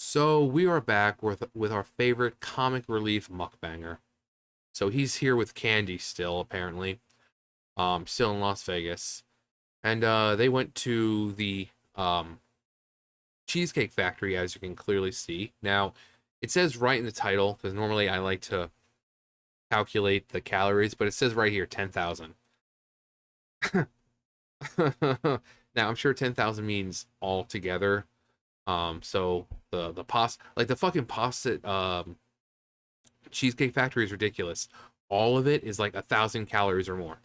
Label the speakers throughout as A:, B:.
A: So we are back with our favorite comic relief mukbanger. So he's here with Candy still, apparently. Still in Las Vegas. And they went to the Cheesecake Factory, as you can clearly see. Now, it says right in the title, because normally I like to calculate the calories, but it says right here 10,000. Now, I'm sure 10,000 means all together. So the pasta, like the fucking pasta Cheesecake Factory is ridiculous. All of it is like 1,000 calories or more.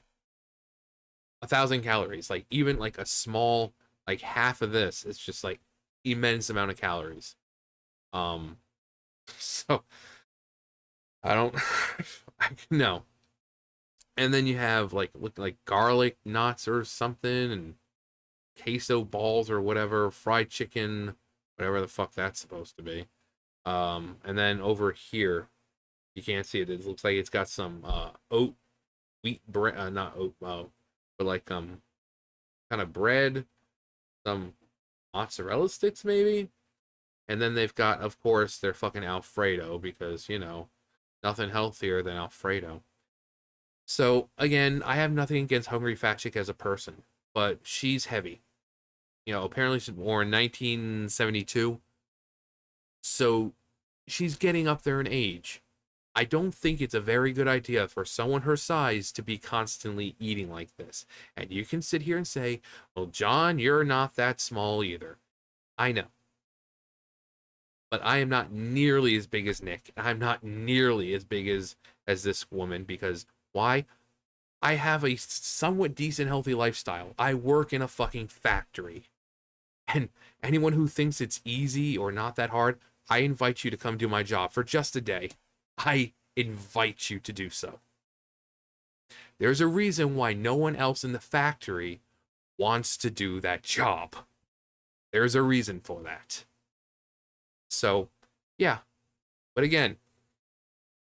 A: 1,000 calories, like even like a small, like half of this, it's just like immense amount of calories. Um, so I don't, I no. And then you have like look like garlic knots or something, and queso balls or whatever, fried chicken, whatever the fuck that's supposed to be. And then over here, you can't see it. It looks like it's got some oat wheat bread, not oat, but like kind of bread, some mozzarella sticks maybe, and then they've got, of course, their fucking Alfredo because nothing healthier than Alfredo. So again, I have nothing against Hungry Fat Chick as a person, but she's heavy. Apparently she's born in 1972, so she's getting up there in age. I don't think it's a very good idea for someone her size to be constantly eating like this. And you can sit here and say, well, John, you're not that small either. I know. But I am not nearly as big as Nick. I'm not nearly as big as this woman because why? I have a somewhat decent healthy lifestyle. I work in a fucking factory. And anyone who thinks it's easy or not that hard, I invite you to come do my job for just a day. I invite you to do so. There's a reason why no one else in the factory wants to do that job. There's a reason for that. So, yeah. But again,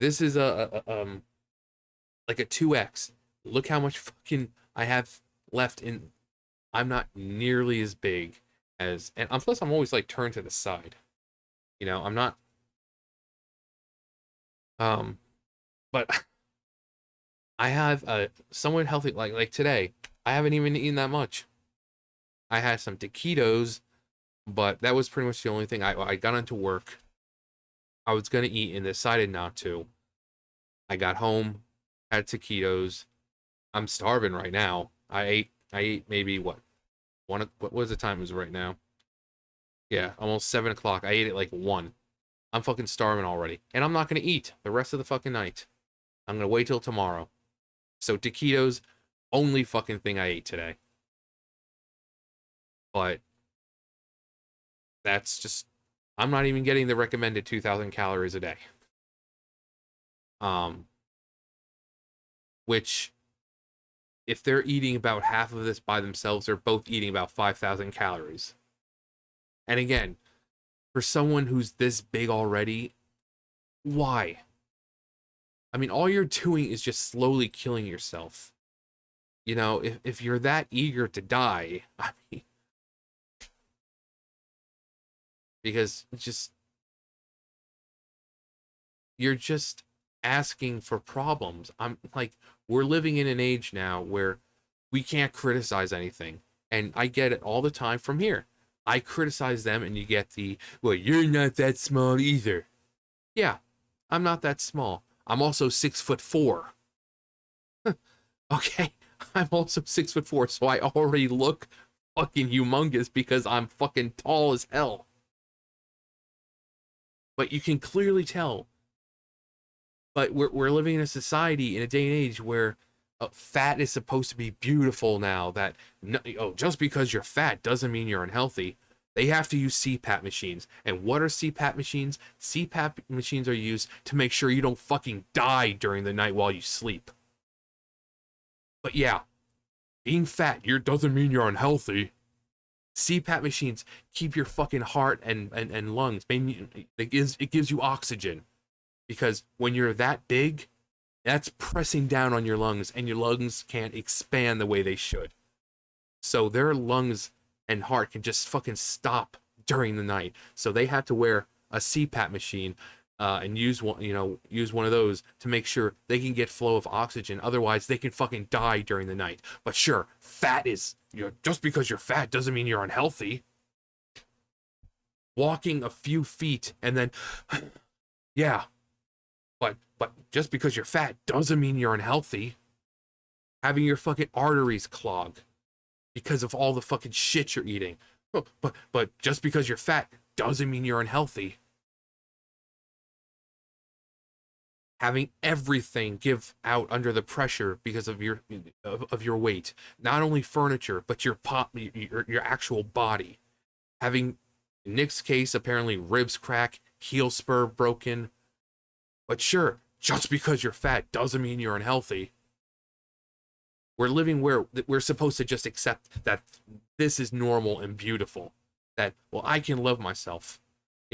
A: this is like a 2x. Look how much fucking I have left in. I'm not nearly as big as, and plus I'm always like turned to the side. I'm not but I have a somewhat healthy, like today. I haven't even eaten that much. I had some taquitos, but that was pretty much the only thing. I got into work. I was gonna eat and decided not to. I got home, had taquitos. I'm starving right now. I ate maybe what was the time it was right now? Yeah, almost 7 o'clock. I ate it like 1. I'm fucking starving already. And I'm not gonna eat the rest of the fucking night. I'm gonna wait till tomorrow. So taquitos, only fucking thing I ate today. But that's just, I'm not even getting the recommended 2,000 calories a day. Um, which if they're eating about half of this by themselves, they're both eating about 5,000 calories. And again, for someone who's this big already, why? I mean, all you're doing is just slowly killing yourself. If you're that eager to die, I mean, because you're just asking for problems. I'm like, we're living in an age now where we can't criticize anything. And I get it all the time from here. I criticize them and you get well, you're not that small either. Yeah, I'm not that small. I'm also 6'4". Okay, I'm also 6'4", so I already look fucking humongous because I'm fucking tall as hell. But you can clearly tell. But we're living in a society in a day and age where fat is supposed to be beautiful now. That no, just because you're fat doesn't mean you're unhealthy. They have to use CPAP machines. And what are CPAP machines? CPAP machines are used to make sure you don't fucking die during the night while you sleep. But yeah, being fat doesn't mean you're unhealthy. CPAP machines keep your fucking heart and lungs. It gives you oxygen. Because when you're that big, that's pressing down on your lungs, and your lungs can't expand the way they should. So their lungs and heart can just fucking stop during the night. So they have to wear a CPAP machine and use one, use one of those to make sure they can get flow of oxygen. Otherwise, they can fucking die during the night. But sure, fat is, just because you're fat doesn't mean you're unhealthy. Walking a few feet and then, yeah, but just because you're fat doesn't mean you're unhealthy. Having your fucking arteries clog because of all the fucking shit you're eating. But just because you're fat doesn't mean you're unhealthy. Having everything give out under the pressure because of your weight. Not only furniture, but your actual body. Having, in Nick's case, apparently ribs crack, heel spur broken. But sure, just because you're fat doesn't mean you're unhealthy. We're living where we're supposed to just accept that this is normal and beautiful. That, well, I can love myself.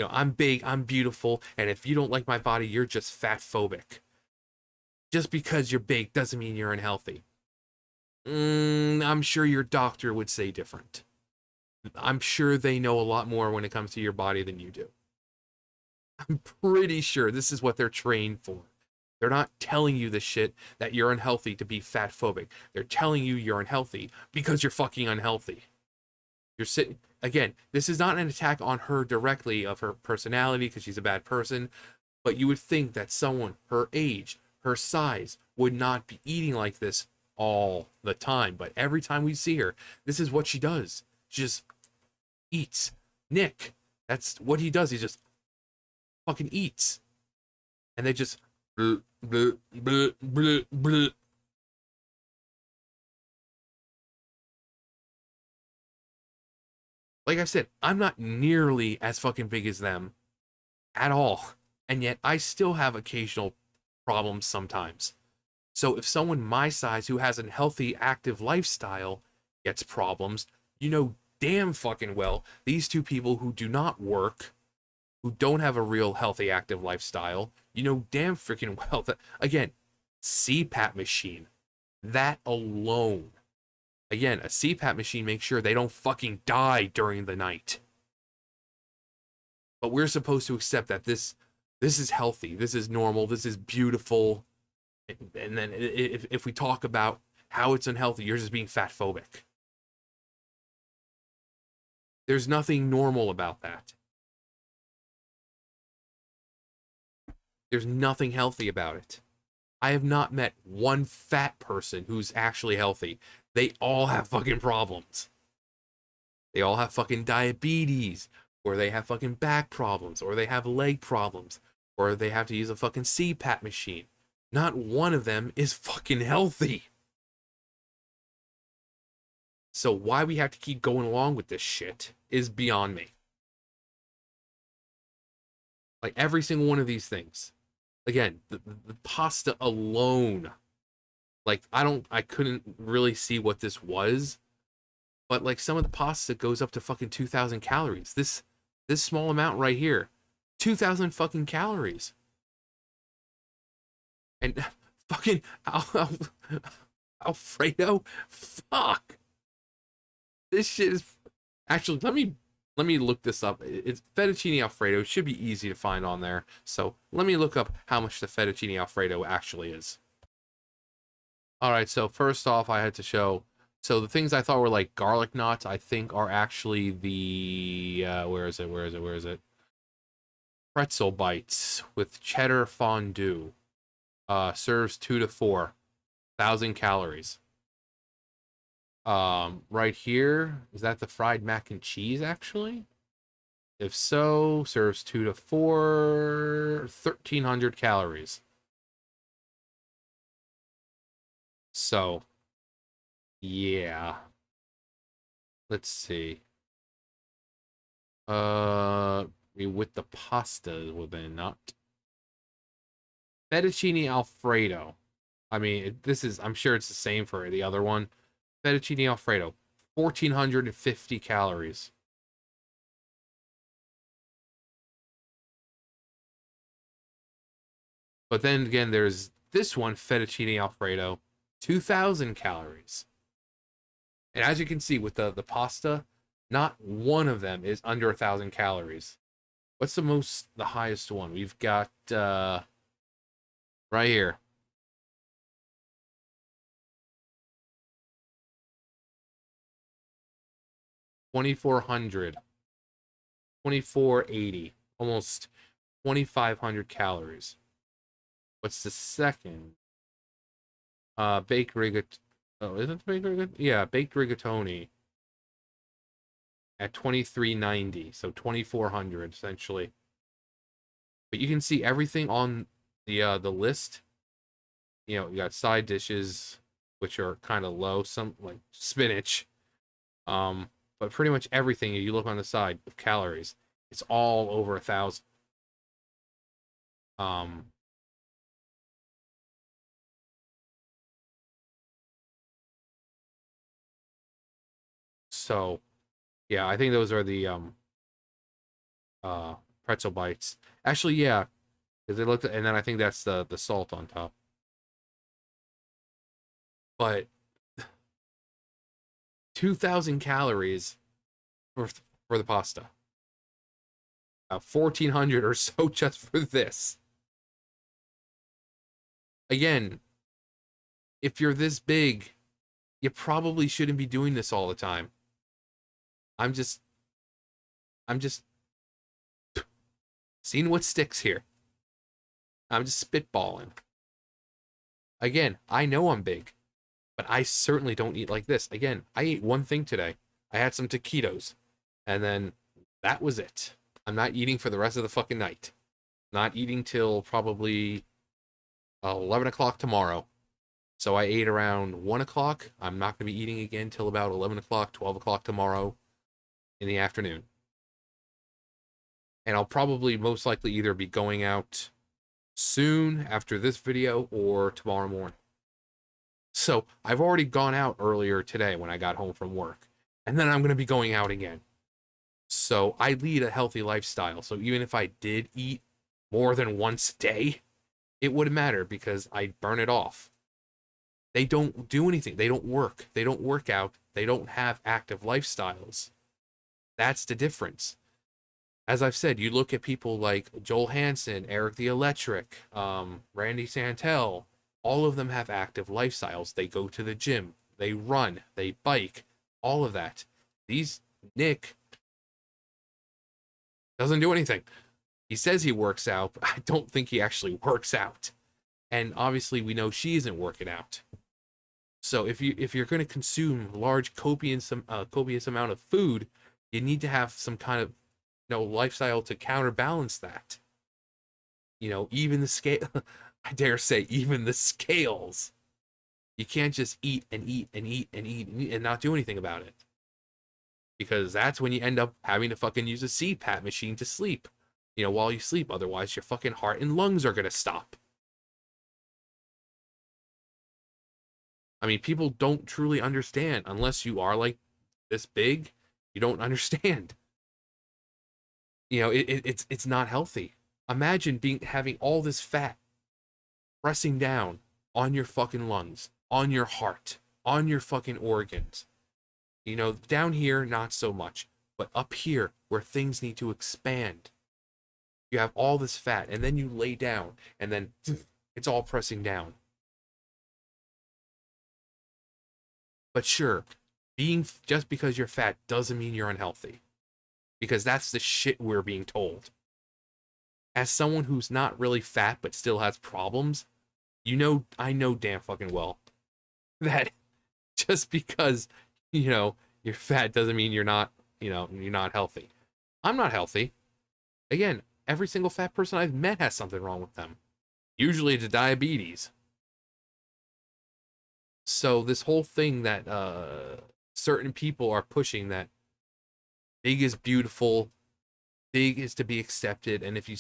A: I'm big, I'm beautiful, and if you don't like my body, you're just fat phobic. Just because you're big doesn't mean you're unhealthy. I'm sure your doctor would say different. I'm sure they know a lot more when it comes to your body than you do. I'm pretty sure this is what they're trained for. They're not telling you the shit that you're unhealthy to be fat phobic. They're telling you you're unhealthy because you're fucking unhealthy. You're sitting, again, this is not an attack on her directly of her personality because she's a bad person, but you would think that someone her age, her size, would not be eating like this all the time. But every time we see her, this is what she does. She just eats. Nick, that's what he does. He just fucking eats. And they just bleh, bleh, bleh, bleh, bleh. Like I said, I'm not nearly as fucking big as them at all. And yet I still have occasional problems sometimes. So if someone my size who has a healthy, active lifestyle gets problems, damn fucking well these two people who do not work, who don't have a real healthy, active lifestyle, damn freaking well that, again, CPAP machine. That alone. Again, a CPAP machine makes sure they don't fucking die during the night. But we're supposed to accept that this is healthy, this is normal, this is beautiful. And then if we talk about how it's unhealthy, you're just being fat phobic. There's nothing normal about that. There's nothing healthy about it. I have not met one fat person who's actually healthy. They all have fucking problems. They all have fucking diabetes, or they have fucking back problems, or they have leg problems, or they have to use a fucking CPAP machine. Not one of them is fucking healthy. So why we have to keep going along with this shit is beyond me. Like every single one of these things. Again, the pasta alone. Like I couldn't really see what this was. But like some of the pasta goes up to fucking 2,000 calories. This small amount right here, 2,000 fucking calories. And fucking Alfredo, fuck. This shit is actually. Let me look this up. It's fettuccine Alfredo. It should be easy to find on there. So let me look up how much the fettuccine Alfredo actually is. All right. So first off, I had to show. So the things I thought were like garlic knots, I think are actually the where is it? Pretzel bites with cheddar fondue. Serves 2 to 4,000 calories. Right here, is that the fried mac and cheese actually? If so, serves 2 to 4, 1,300 calories. So, yeah. Let's see. With the pasta within, not fettuccine Alfredo. I mean, I'm sure it's the same for the other one. Fettuccine Alfredo, 1,450 calories. But then again, there's this one, fettuccine Alfredo, 2,000 calories. And as you can see with the pasta, not one of them is under 1,000 calories. What's the highest one? We've got right here. 2400, 2480, almost 2500 calories. What's the second? Baked rigat. Oh, isn't it baked rigat? Yeah, baked rigatoni at 2390, so 2400 essentially. But you can see everything on the list. You know, you got side dishes, which are kind of low, some like spinach. Um, but pretty much everything you look on the side of calories, it's all over 1,000. Um, so yeah, I think those are the uh pretzel bites. Actually, yeah, because they looked, and then I think that's the salt on top. But 2,000 calories for for the pasta. 1,400 or so just for this. Again, if you're this big, you probably shouldn't be doing this all the time. I'm just I'm just seeing what sticks here. I'm just spitballing. Again, I know I'm big, but I certainly don't eat like this. Again, I ate one thing today. I had some taquitos, and then that was it. I'm not eating for the rest of the fucking night. Not eating till probably 11 o'clock tomorrow. So I ate around 1 o'clock. I'm not going to be eating again till about 11 o'clock, 12 o'clock tomorrow in the afternoon. And I'll probably most likely either be going out soon after this video or tomorrow morning. So I've already gone out earlier today when I got home from work. And then I'm going to be going out again. So I lead a healthy lifestyle. So even if I did eat more than once a day, it wouldn't matter because I burn it off. They don't do anything. They don't work. They don't work out. They don't have active lifestyles. That's the difference. As I've said, you look at people like Joel Hansen, Eric the Electric, Randy Santel, all of them have active lifestyles. They go to the gym, they run, they bike, all of that. These Nick doesn't do anything. He says he works out, but I don't think he actually works out. And obviously we know she isn't working out. So if you're going to consume large copious amount of food, you need to have some kind of lifestyle to counterbalance that. Even the scale, I dare say, even the scales. You can't just eat and eat and eat and eat and eat and not do anything about it. Because that's when you end up having to fucking use a CPAP machine to sleep. While you sleep. Otherwise, your fucking heart and lungs are gonna stop. I mean, people don't truly understand unless you are like this big. You don't understand. It's not healthy. Imagine having all this fat pressing down on your fucking lungs, on your heart, on your fucking organs. Down here, not so much. But up here, where things need to expand, you have all this fat, and then you lay down, and then it's all pressing down. But sure, just because you're fat doesn't mean you're unhealthy. Because that's the shit we're being told. As someone who's not really fat but still has problems, I know damn fucking well that just because, you're fat doesn't mean you're not healthy. I'm not healthy. Again, every single fat person I've met has something wrong with them. Usually it's diabetes. So this whole thing that certain people are pushing, that big is beautiful, big is to be accepted, and if you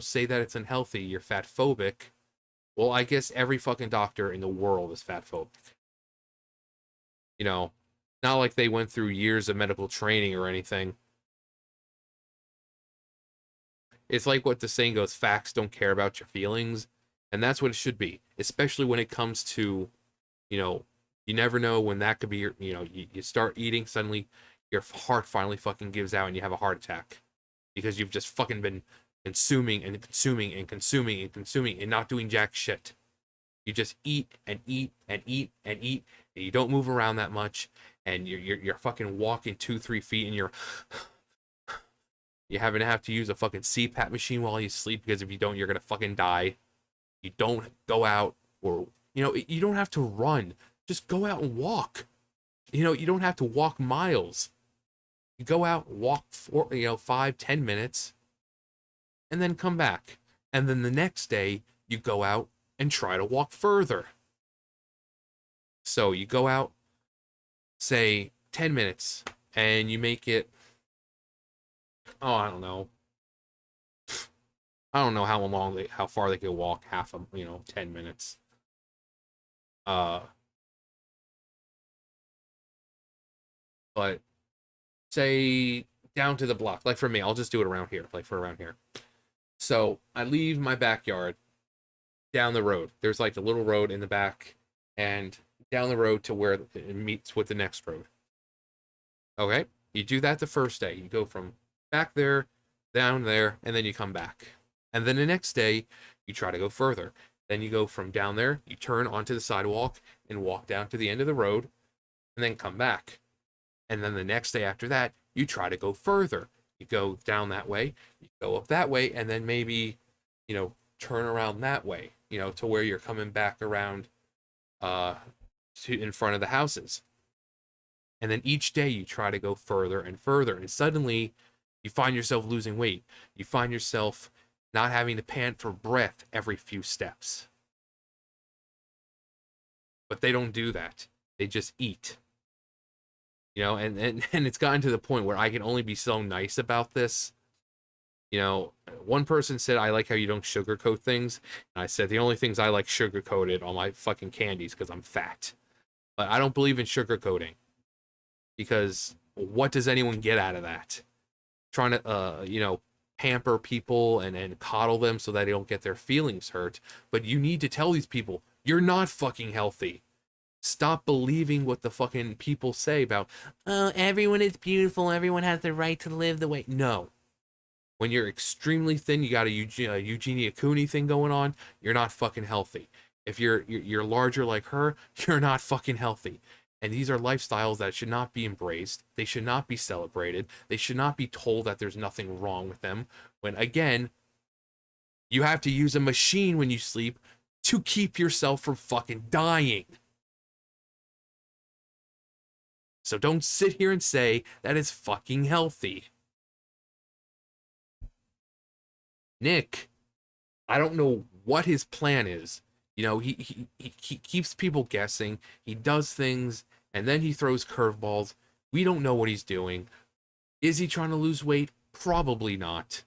A: say that it's unhealthy, you're fat phobic. Well, I guess every fucking doctor in the world is fat phobic. Not like they went through years of medical training or anything. It's like what the saying goes, facts don't care about your feelings. And that's what it should be, especially when it comes to, you know, you never know when that could be you start eating, suddenly your heart finally fucking gives out and you have a heart attack because you've just fucking been consuming and consuming and consuming and consuming and not doing jack shit. You just eat and eat and eat and eat, and you don't move around that much, and you're fucking walking 2-3 feet, and you have to use a fucking CPAP machine while you sleep, because if you don't, you're gonna fucking die. You don't go out, or you don't have to run. Just go out and walk. You don't have to walk miles. You go out, walk for 5-10 minutes, and then come back. And then the next day you go out and try to walk further. So you go out, say 10 minutes, and you make it, oh, I don't know. I don't know how far they could walk, half of, 10 minutes. Uh, but say down to the block. Like for me, I'll just do it around here, like for around here. So I leave my backyard down the road. There's like a little road in the back, and down the road to where it meets with the next road. Okay? You do that the first day. You go from back there, down there, and then you come back. And then the next day, you try to go further. Then you go from down there, you turn onto the sidewalk and walk down to the end of the road, and then come back. And then the next day after that, you try to go further. You go down that way, you go up that way, and then maybe, turn around that way, to where you're coming back around to in front of the houses. And then each day you try to go further and further, and suddenly you find yourself losing weight. You find yourself not having to pant for breath every few steps. But they don't do that. They just eat. And it's gotten to the point where I can only be so nice about this. One person said, I like how you don't sugarcoat things. And I said, the only things I like sugarcoated are my fucking candies because I'm fat. But I don't believe in sugarcoating. Because what does anyone get out of that? Trying to, pamper people and coddle them so that they don't get their feelings hurt. But you need to tell these people, you're not fucking healthy. Stop believing what the fucking people say about, oh, everyone is beautiful, everyone has the right to live the way. No. When you're extremely thin, you got a Eugenia Cooney thing going on, you're not fucking healthy. If you're larger like her, you're not fucking healthy. And these are lifestyles that should not be embraced. They should not be celebrated. They should not be told that there's nothing wrong with them. When, again, you have to use a machine when you sleep to keep yourself from fucking dying. So don't sit here and say that it's fucking healthy. Nick, I don't know what his plan is. He keeps people guessing. He does things, and then he throws curveballs. We don't know what he's doing. Is he trying to lose weight? Probably not.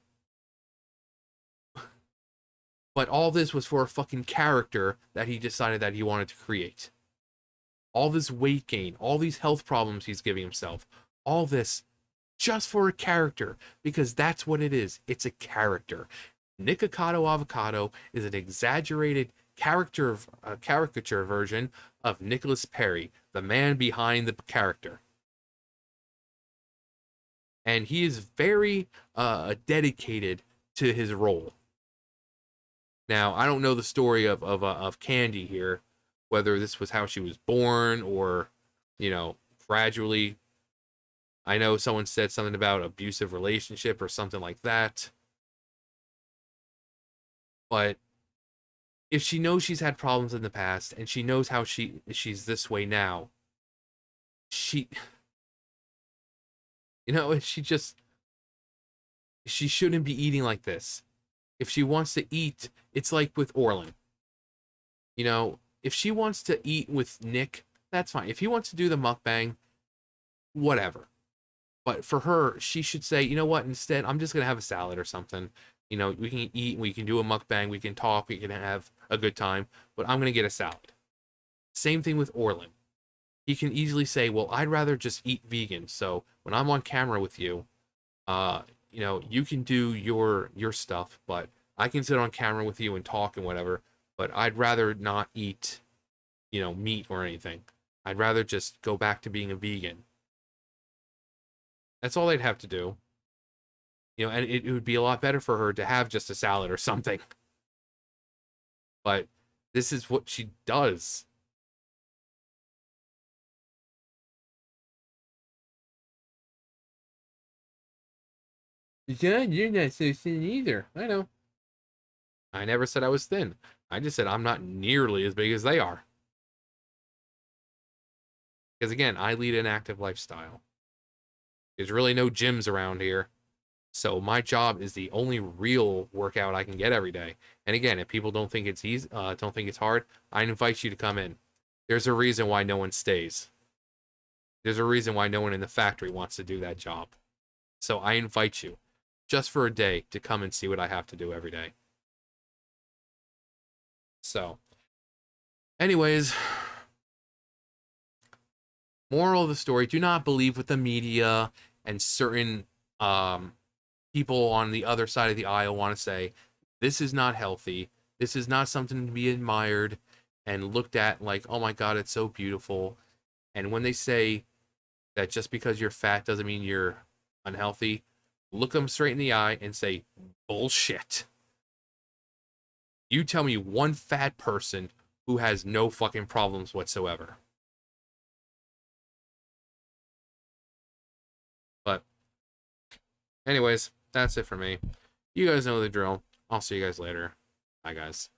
A: But all this was for a fucking character that he decided that he wanted to create. All this weight gain, all these health problems he's giving himself, all this just for a character, because that's what it is. It's a character. Nikocado Avocado is an exaggerated caricature version of Nicholas Perry, the man behind the character. And he is very dedicated to his role. Now, I don't know the story of Candy here, whether this was how she was born or, gradually. I know someone said something about abusive relationship or something like that. But if she knows she's had problems in the past and she knows how she's this way now, she she shouldn't be eating like this. If she wants to eat, it's like with Orlin. If she wants to eat with Nick, that's fine. If he wants to do the mukbang, whatever. But for her, she should say, you know what, instead, I'm just going to have a salad or something. We can eat, we can do a mukbang, we can talk, we can have a good time, but I'm going to get a salad. Same thing with Orlin. He can easily say, well, I'd rather just eat vegan. So when I'm on camera with you, you can do your stuff, but I can sit on camera with you and talk and whatever, but I'd rather not eat, meat or anything. I'd rather just go back to being a vegan. That's all they'd have to do. And it would be a lot better for her to have just a salad or something. But this is what she does. Yeah, you're not so thin either. I know. I never said I was thin. I just said I'm not nearly as big as they are. Because again, I lead an active lifestyle. There's really no gyms around here. So my job is the only real workout I can get every day. And again, if people don't think it's easy, don't think it's hard, I invite you to come in. There's a reason why no one stays. There's a reason why no one in the factory wants to do that job. So I invite you, just for a day, to come and see what I have to do every day. So, anyways, moral of the story: do not believe what the media and certain people on the other side of the aisle want to say. This is not healthy. This is not something to be admired and looked at like, oh my God, it's so beautiful. And when they say that just because you're fat doesn't mean you're unhealthy, look them straight in the eye and say, bullshit. You tell me one fat person who has no fucking problems whatsoever. But, anyways, that's it for me. You guys know the drill. I'll see you guys later. Bye, guys.